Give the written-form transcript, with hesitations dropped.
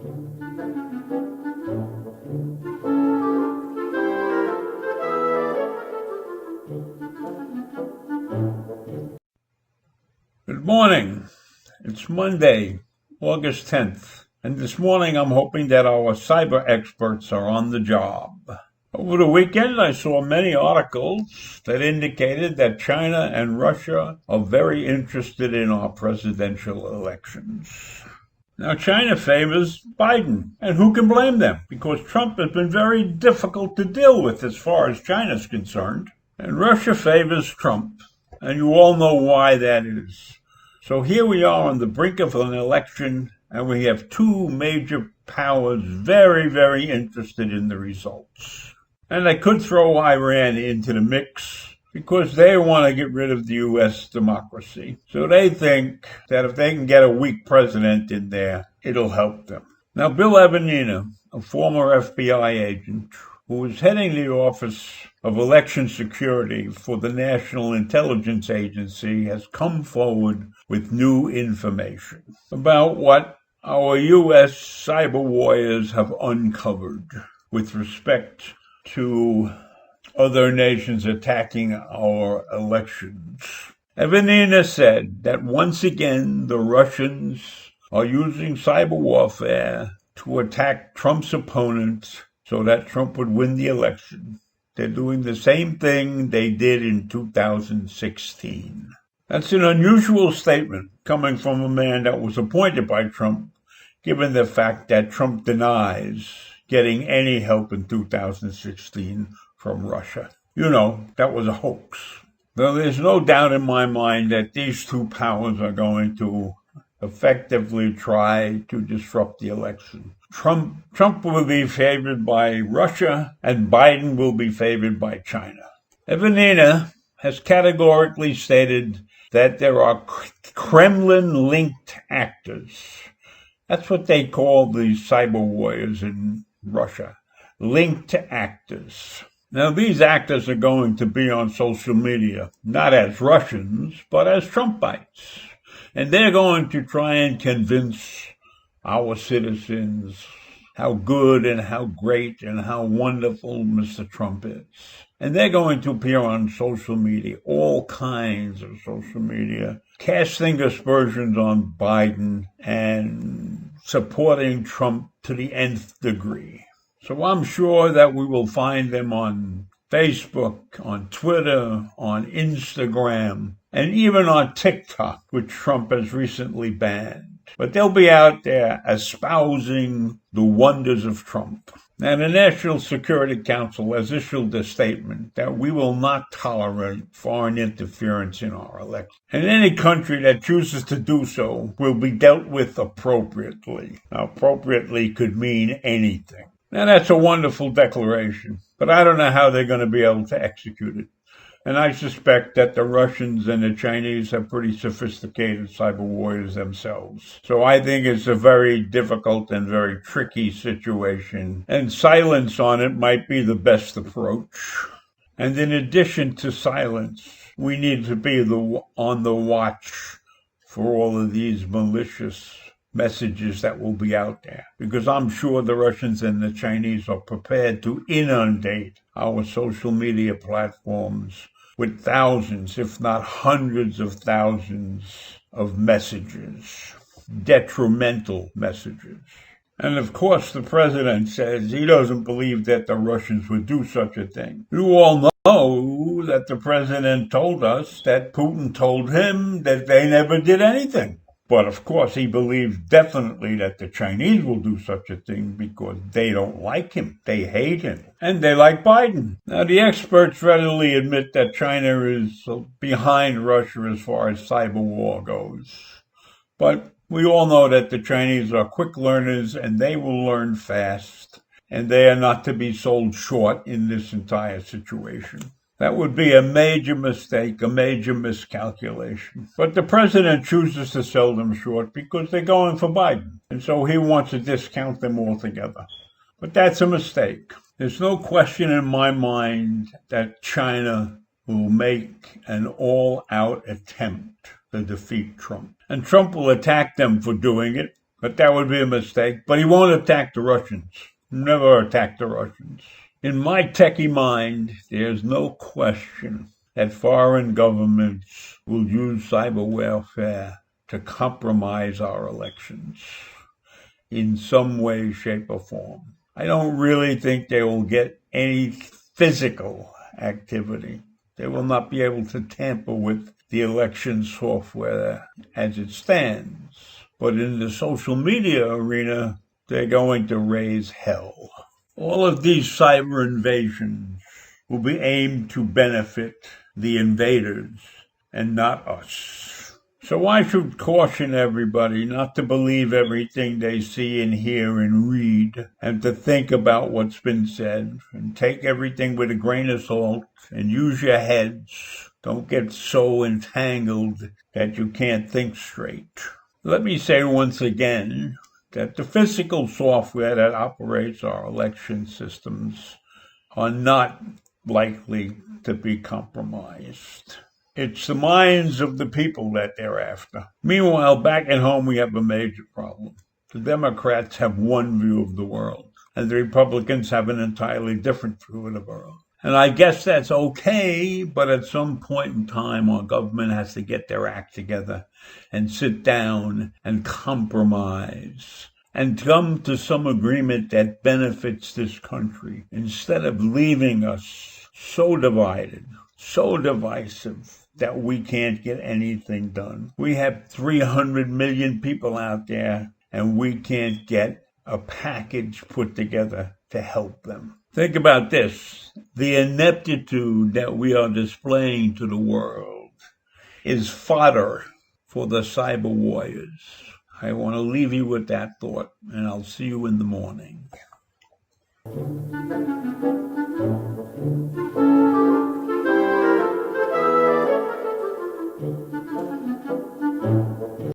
Good morning. It's Monday, August 10th, and this morning I'm hoping that our cyber experts are on the job. Over the weekend, I saw many articles that indicated that China and Russia are very interested in our presidential elections. Now, China favors Biden, and who can blame them? Because Trump has been very difficult to deal with as far as China's concerned. And Russia favors Trump, and you all know why that is. So here we are on the brink of an election, and we have two major powers very, very interested in the results. And they could throw Iran into the mix because they want to get rid of the U.S. democracy. So they think that if they can get a weak president in there, it'll help them. Now, Bill Evanina, a former FBI agent who was heading the Office of Election Security for the National Intelligence Agency, has come forward with new information about what our U.S. cyber warriors have uncovered with respect to other nations attacking our elections. Evanina said that once again the Russians are using cyber warfare to attack Trump's opponents so that Trump would win the election. They're doing the same thing they did in 2016. That's an unusual statement coming from a man that was appointed by Trump, given the fact that Trump denies getting any help in 2016 from Russia. You know, that was a hoax. Though there's no doubt in my mind that these two powers are going to effectively try to disrupt the election. Trump will be favored by Russia, and Biden will be favored by China. Evanina has categorically stated that there are Kremlin-linked actors. That's what they call the cyber warriors in Russia, linked actors. Now, these actors are going to be on social media, not as Russians, but as Trumpites. And they're going to try and convince our citizens how good and how great and how wonderful Mr. Trump is. And they're going to appear on social media, all kinds of social media, casting aspersions on Biden and supporting Trump to the nth degree. So I'm sure that we will find them on Facebook, on Twitter, on Instagram, and even on TikTok, which Trump has recently banned. But they'll be out there espousing the wonders of Trump. Now, the National Security Council has issued a statement that we will not tolerate foreign interference in our elections. And any country that chooses to do so will be dealt with appropriately. Now, appropriately could mean anything. Now, that's a wonderful declaration, but I don't know how they're going to be able to execute it. And I suspect that the Russians and the Chinese have pretty sophisticated cyber warriors themselves. So I think it's a very difficult and very tricky situation. And silence on it might be the best approach. And in addition to silence, we need to be on the watch for all of these malicious messages that will be out there. Because I'm sure the Russians and the Chinese are prepared to inundate our social media platforms with thousands, if not hundreds of thousands of messages, detrimental messages. And of course, the president says he doesn't believe that the Russians would do such a thing. You all know that the president told us that Putin told him that they never did anything. But of course, he believes definitely that the Chinese will do such a thing because they don't like him. They hate him. And they like Biden. Now, the experts readily admit that China is behind Russia as far as cyber war goes. But we all know that the Chinese are quick learners and they will learn fast. And they are not to be sold short in this entire situation. That would be a major mistake, a major miscalculation. But the president chooses to sell them short because they're going for Biden. And so he wants to discount them altogether. But that's a mistake. There's no question in my mind that China will make an all-out attempt to defeat Trump. And Trump will attack them for doing it. but that would be a mistake. But he won't attack the Russians. Never attack the Russians. In my techie mind, there's no question that foreign governments will use cyber warfare to compromise our elections in some way, shape, or form. I don't really think they will get any physical activity. They will not be able to tamper with the election software as it stands. But in the social media arena, they're going to raise hell. All of these cyber invasions will be aimed to benefit the invaders and not us. So I should caution everybody not to believe everything they see and hear and read, and to think about what's been said, and take everything with a grain of salt, and use your heads. Don't get so entangled that you can't think straight. Let me say once again that the physical software that operates our election systems are not likely to be compromised. It's the minds of the people that they're after. Meanwhile, back at home, we have a major problem. The Democrats have one view of the world, and the Republicans have an entirely different view of the world. And I guess that's okay, but at some point in time, our government has to get their act together and sit down and compromise and come to some agreement that benefits this country instead of leaving us so divided, so divisive that we can't get anything done. We have 300 million people out there, and we can't get a package put together to help them. Think about this. The ineptitude that we are displaying to the world is fodder for the cyber warriors. I want to leave you with that thought, and I'll see you in the morning.